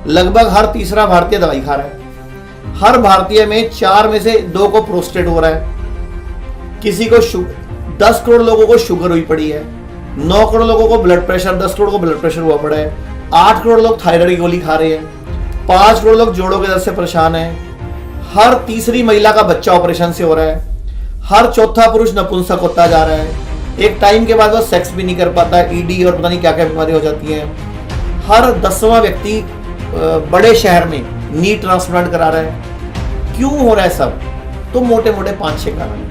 लगभग हर तीसरा भारतीय दवाई खा रहा है। हर भारतीय में 4 में से 2 को प्रोस्टेट हो रहा है। किसी को 10 करोड़ लोगों को शुगर हुई पड़ी है, 9 करोड़ लोगों को ब्लड प्रेशर, 10 करोड़ को ब्लड प्रेशर हुआ पड़ा है, 8 करोड़ लोग थायराइड की गोली खा रहे हैं, 5 करोड़ लोग जोड़ों के दर्द से परेशान हैं, हर तीसरी महिला का बच्चा ऑपरेशन से हो रहा है, हर चौथा पुरुष नपुंसक होता जा रहा है, एक टाइम के बाद वो सेक्स भी नहीं कर पाता, ईडी और पता नहीं क्या क्या बीमारी हो जाती है, हर 10वां व्यक्ति बड़े शहर में नी ट्रांसप्लांट करा रहा है। क्यों हो रहा है सब? तो मोटे मोटे 5-6 कारण हैं।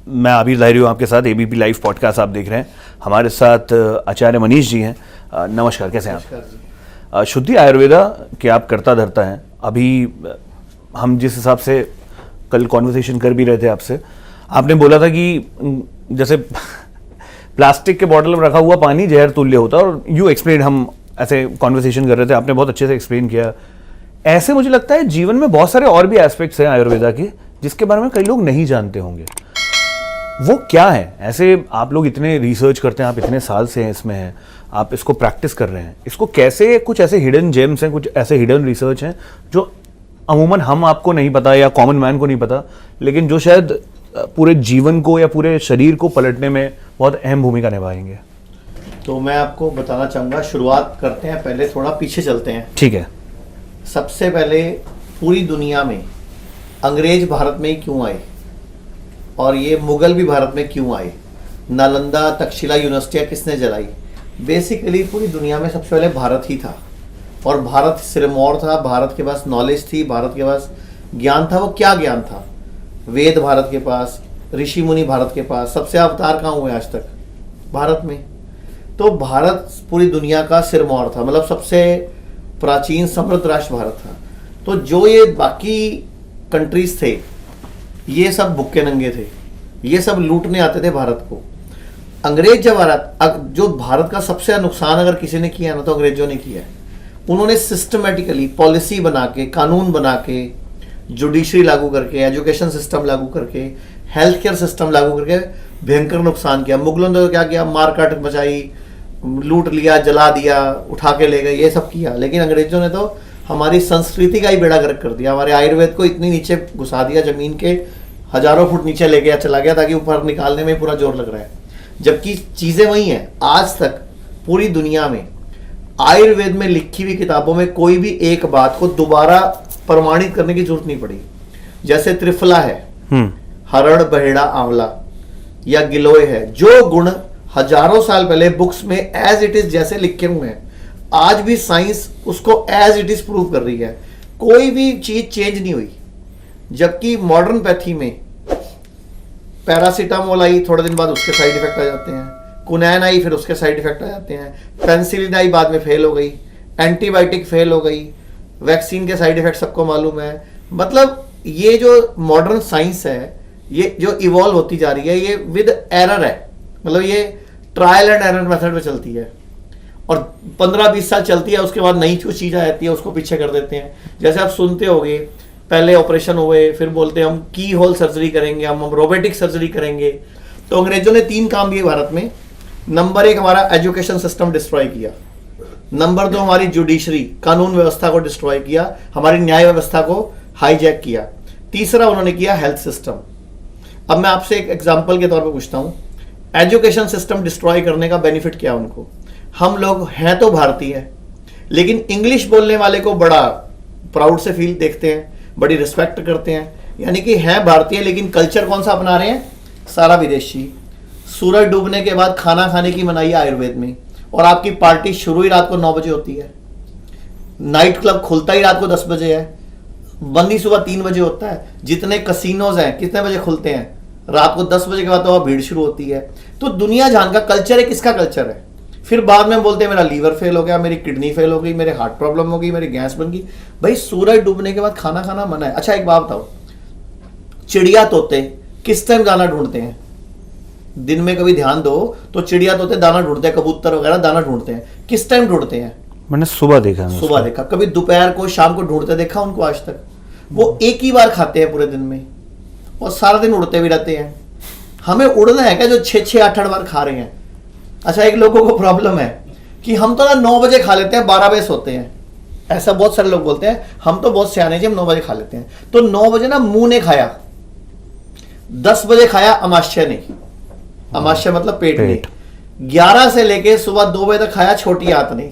मैं आबिर ज़ाहिरी हूँ आपके साथ, एबीपी लाइव पॉडकास्ट आप देख रहे हैं। हमारे साथ आचार्य मनीष जी हैं। नमस्कार, कैसे हैं आप? शुद्धि आयुर्वेदा के आप कर्ता धर्ता हैं। अभी हम जिस हिसाब से कल कॉन्वर्सेशन कर भी रहे थे आपसे, आपने बोला था कि जैसे प्लास्टिक के बॉटल में रखा हुआ पानी जहर तुल्य होता है, और यू एक्सप्लेन, हम ऐसे कॉन्वर्सेशन कर रहे थे, आपने बहुत अच्छे से एक्सप्लेन किया। ऐसे मुझे लगता है जीवन में बहुत सारे और भी एस्पेक्ट्स हैं आयुर्वेदा के जिसके बारे में कई लोग नहीं जानते होंगे। वो क्या है? ऐसे आप लोग इतने रिसर्च करते हैं, आप इतने साल से हैं इसमें हैं, आप इसको प्रैक्टिस कर रहे हैं, इसको कैसे, कुछ ऐसे हिडन जेम्स हैं, कुछ ऐसे हिडन रिसर्च हैं जो अमूमन हम आपको नहीं पता या कॉमन मैन को नहीं पता, लेकिन जो शायद पूरे जीवन को या पूरे शरीर को पलटने में बहुत अहम भूमिका निभाएंगे? तो मैं आपको बताना चाहूँगा, शुरुआत करते हैं, पहले थोड़ा पीछे चलते हैं। ठीक है। सबसे पहले पूरी दुनिया में अंग्रेज भारत में ही क्यों आए और ये मुगल भी भारत में क्यों आए, नालंदा तक्षशिला यूनिवर्सिटियाँ किसने जलाई? बेसिकली पूरी दुनिया में सबसे पहले भारत ही था, और भारत सिरमौर था, भारत के पास नॉलेज थी, भारत के पास ज्ञान था। वो क्या ज्ञान था? वेद भारत के पास, ऋषि मुनि भारत के पास। सबसे अवतार कहाँ हुए आज तक? भारत में। तो भारत पूरी दुनिया का सिरमौर था, मतलब सबसे प्राचीन समृद्ध राष्ट्र भारत था। तो जो ये बाकी कंट्रीज थे, ये सब भुक्के नंगे थे, ये सब लूटने आते थे भारत को। अंग्रेज जब आ रहा, जो भारत का सबसे नुकसान अगर किसी ने किया ना तो अंग्रेजों ने किया है। उन्होंने सिस्टमेटिकली पॉलिसी बना के, कानून बना के, जुडिशरी लागू करके, एजुकेशन सिस्टम लागू करके, हेल्थ केयर सिस्टम लागू करके भयंकर नुकसान किया। मुगलों ने तो क्या किया? मारकाट मचाई, लूट लिया, जला दिया, उठा के ले गए, ये सब किया। लेकिन अंग्रेजों ने तो हमारी संस्कृति का ही बेड़ा गर्क कर दिया। हमारे आयुर्वेद को इतनी नीचे घुसा दिया, जमीन के हजारों फुट नीचे ले गया, चला गया, ताकि ऊपर निकालने में पूरा जोर लग रहा है। जबकि चीजें वही हैं। आज तक पूरी दुनिया में आयुर्वेद में लिखी हुई किताबों में कोई भी एक बात को दोबारा प्रमाणित करने की जरूरत नहीं पड़ी। जैसे त्रिफला है, हरड़, बहेड़ा, आंवला या गिलोय है, जो गुण हजारों साल पहले बुक्स में एज इट इज जैसे लिखे हुए हैं, आज भी साइंस उसको एज इट इज प्रूव कर रही है। कोई भी चीज चेंज नहीं हुई। जबकि मॉडर्न पैथी में पैरासीटामोल आई, थोड़े दिन बाद उसके साइड इफेक्ट आ जाते हैं, कुनैन आई, फिर उसके साइड इफेक्ट आ जाते हैं, पेनिसिलिन आई, बाद में फेल हो गई, एंटीबायोटिक फेल हो गई, वैक्सीन के साइड इफेक्ट सबको मालूम है। मतलब ये जो मॉडर्न साइंस है, ये जो इवॉल्व होती जा रही है, ये विद एरर है। मतलब ये ट्रायल एंड एरर मेथड में चलती है, और 15-20 साल चलती है, उसके बाद नई कुछ चीज़ आ जाती है, उसको पीछे कर देते हैं। जैसे आप सुनते होंगे, पहले ऑपरेशन हुए, फिर बोलते हैं हम की होल सर्जरी करेंगे, हम रोबोटिक सर्जरी करेंगे। तो अंग्रेजों ने 3 काम किए भारत में। नंबर 1, हमारा एजुकेशन सिस्टम डिस्ट्रॉय किया। नंबर 2, हमारी जुडिशरी, कानून व्यवस्था को डिस्ट्रॉय किया, हमारी न्याय व्यवस्था को हाईजैक किया। तीसरा उन्होंने किया हेल्थ सिस्टम। अब मैं आपसे एक एग्जांपल के तौर पे पूछता हूं, एजुकेशन सिस्टम डिस्ट्रॉय करने का बेनिफिट क्या उनको? हम लोग हैं तो भारतीय, लेकिन इंग्लिश बोलने वाले को बड़ा प्राउड से फील देखते हैं, बड़ी रिस्पेक्ट करते हैं, यानी कि हैं भारतीय, लेकिन कल्चर कौन सा अपना रहे हैं? सारा विदेशी। सूरज डूबने के बाद खाना खाने की मनाही है आयुर्वेद में, और आपकी पार्टी शुरू ही रात को 9 बजे होती है, नाइट क्लब खुलता ही रात को 10 बजे है, बंद ही सुबह 3 बजे होता है। जितने कसिनोज हैं कितने बजे खुलते हैं? रात को 10 बजे के बाद तो वह भीड़ शुरू होती है। तो दुनिया जान का कल्चर है, किसका कल्चर है? फिर बाद में बोलते हैं मेरा लीवर फेल हो गया, मेरी किडनी फेल हो गई, मेरे हार्ट प्रॉब्लम हो गई, मेरी गैस बन गई। भाई सूरज डूबने के बाद खाना खाना मना है। अच्छा एक बात बताओ, चिड़िया तोते किस टाइम दाना ढूंढते हैं? दिन में कभी ध्यान दो तो चिड़िया तोते दाना ढूंढते हैं, कबूतर वगैरह दाना ढूंढते हैं। किस टाइम ढूंढते हैं? मैंने सुबह देखा। सुबह देखा। कभी दोपहर को, शाम को ढूंढते देखा उनको आज तक? वो एक ही बार खाते हैं पूरे दिन में, और सारा दिन उड़ते भी रहते हैं। हमें उड़ना है क्या जो 6-8 बार खा रहे हैं? अच्छा, एक लोगों को प्रॉब्लम है कि हम तो ना 9 बजे खा लेते हैं, 12 बजे सोते हैं। ऐसा बहुत सारे लोग बोलते हैं, हम तो बहुत सियाने जी, हम 9 बजे खा लेते हैं। तो 9 बजे ना मुंह ने खाया, 10 बजे खाया अमाशय नहीं, अमाशय मतलब पेट नहीं, 11 से लेके सुबह 2 बजे तक खाया छोटी आंत नहीं,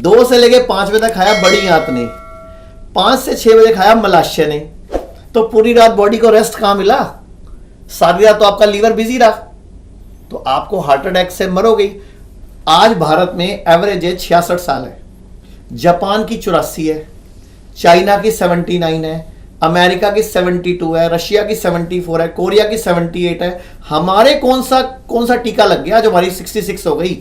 2 से लेके 5 बजे तक खाया बड़ी आंत नहीं, 5 से 6 बजे खाया मलाशय नहीं। तो पूरी रात बॉडी को रेस्ट कहां मिला? सारी रात तो आपका लीवर बिजी रहा, तो आपको हार्ट अटैक से मरोगे। आज भारत में एवरेज एज 66 साल है, जापान की 84 है, चाइना की 79 है, अमेरिका की 72 है, रशिया की 74 है, कोरिया की 78 है। हमारे कौन सा टीका लग गया जो हमारी 66 हो गई?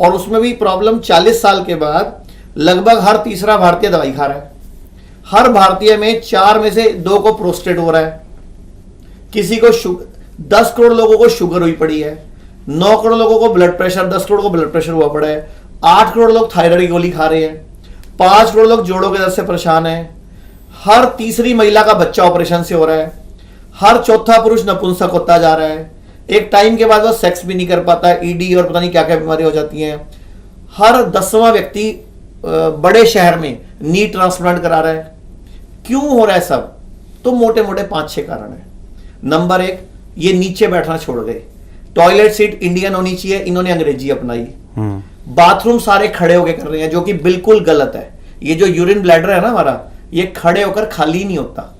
और उसमें भी प्रॉब्लम 40 साल के बाद लगभग हर तीसरा भारतीय दवाई खा रहा है। हर भारतीय में 4 में से 2 को प्रोस्टेट हो रहा है, किसी को 10 करोड़ लोगों को शुगर हुई पड़ी है, 9 करोड़ लोगों को ब्लड प्रेशर, 10 करोड़ को ब्लड प्रेशर हुआ पड़ा है, 8 करोड़ लोग थायराइड की गोली खा रहे हैं, 5 करोड़ लोग जोड़ों के दर्द से परेशान है, हर तीसरी महिला का बच्चा ऑपरेशन से हो रहा है, हर चौथा पुरुष नपुंसक होता जा रहा है, एक टाइम के बाद वो सेक्स भी नहीं कर पाता है, ईडी और पता नहीं क्या क्या बीमारी हो जाती हैं। हर 10वां व्यक्ति बड़े शहर में नी ट्रांसप्लांट करा रहा है। क्यों हो रहा है सब? तो मोटे मोटे 5-6 कारण है। नंबर 1, ये नीचे बैठना छोड़ गए। टॉयलेट सीट इंडियन होनी चाहिए, इन्होंने अंग्रेजी अपनाई। बाथरूम सारे खड़े होकर कर रहे हैं, जो कि बिल्कुल गलत है। ये जो यूरिन ब्लैडर है ना हमारा, ये खड़े होकर खाली नहीं होता।